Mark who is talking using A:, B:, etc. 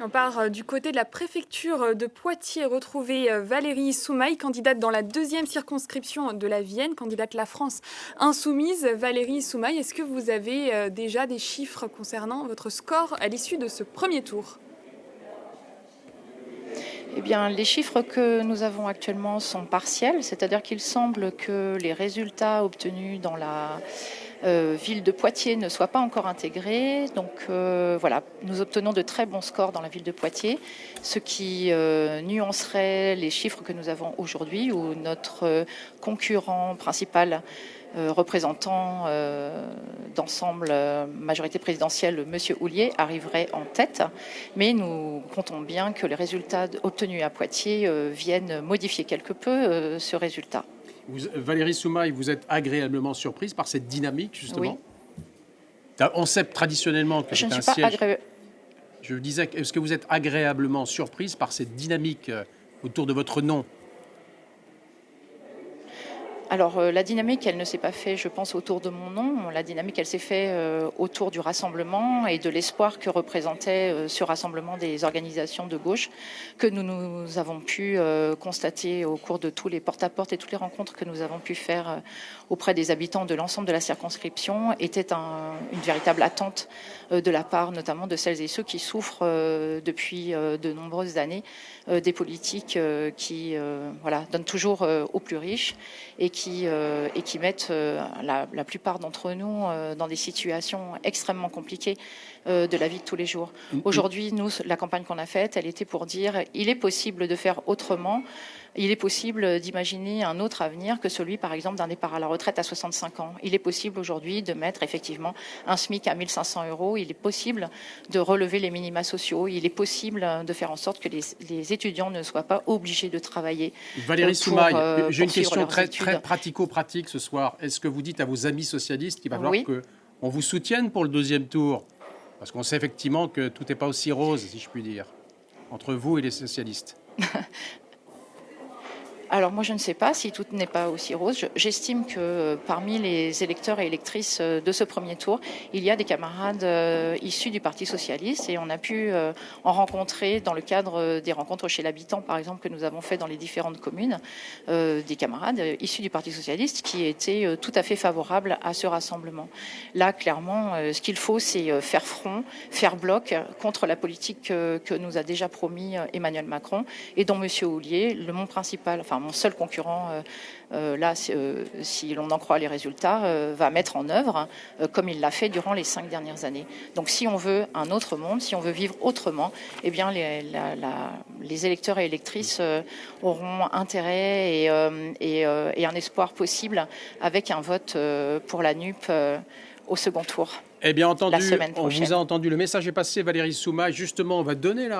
A: On part du côté de la préfecture de Poitiers, retrouver Valérie Soumaï, candidate dans la deuxième circonscription de la Vienne, candidate La France Insoumise. Valérie Soumaï, est-ce que vous avez déjà des chiffres concernant votre score à l'issue de ce premier tour ?
B: Eh bien, les chiffres que nous avons actuellement sont partiels, c'est-à-dire qu'il semble que les résultats obtenus dans la ville de Poitiers ne soient pas encore intégrés. Donc voilà, nous obtenons de très bons scores dans la ville de Poitiers, ce qui nuancerait les chiffres que nous avons aujourd'hui, où notre concurrent principal représentant d'ensemble majorité présidentielle, M. Houllier, arriverait en tête. Mais nous comptons bien que les résultats obtenus à Poitiers viennent modifier quelque peu ce résultat.
C: Valérie Soumaï, vous êtes agréablement surprise par cette dynamique, justement.
B: Oui.
C: On sait traditionnellement que c'est un siège. Je disais, est-ce que vous êtes agréablement surprise par cette dynamique autour de votre nom ?
B: Alors, la dynamique, elle ne s'est pas faite, je pense, autour de mon nom. La dynamique, elle s'est faite autour du rassemblement et de l'espoir que représentait ce rassemblement des organisations de gauche que nous avons pu constater au cours de tous les porte-à-porte et toutes les rencontres que nous avons pu faire auprès des habitants de l'ensemble de la circonscription était une véritable attente de la part notamment de celles et ceux qui souffrent depuis de nombreuses années des politiques qui donnent toujours aux plus riches et qui mettent la plupart d'entre nous dans des situations extrêmement compliquées de la vie de tous les jours. Aujourd'hui, nous, la campagne qu'on a faite, elle était pour dire il est possible de faire autrement. Il est possible d'imaginer un autre avenir que celui, par exemple, d'un départ à la retraite à 65 ans. Il est possible aujourd'hui de mettre effectivement un SMIC à 1 500 €. Il est possible de relever les minima sociaux. Il est possible de faire en sorte que les étudiants ne soient pas obligés de travailler.
C: Valérie Soumaï, j'ai une question très pratico-pratique ce soir. Est-ce que vous dites à vos amis socialistes qu'il va falloir qu'on vous soutienne pour le deuxième tour ? Parce qu'on sait effectivement que tout n'est pas aussi rose, si je puis dire, entre vous et les socialistes.
B: Alors moi, je ne sais pas si tout n'est pas aussi rose. J'estime que parmi les électeurs et électrices de ce premier tour, il y a des camarades issus du Parti socialiste et on a pu en rencontrer dans le cadre des rencontres chez l'habitant, par exemple, que nous avons fait dans les différentes communes, des camarades issus du Parti socialiste qui étaient tout à fait favorables à ce rassemblement. Là, clairement, ce qu'il faut, c'est faire front, faire bloc contre la politique que nous a déjà promis Emmanuel Macron et dont M. Houllier, mon seul concurrent, si l'on en croit les résultats, va mettre en œuvre, comme il l'a fait durant les 5 dernières années. Donc si on veut un autre monde, si on veut vivre autrement, eh bien les électeurs et électrices auront intérêt et un espoir possible avec un vote pour la NUP au second tour.
C: Eh bien entendu,
B: la semaine prochaine.
C: On vous a entendu, le message est passé, Valérie Soumaï. Justement, on va donner la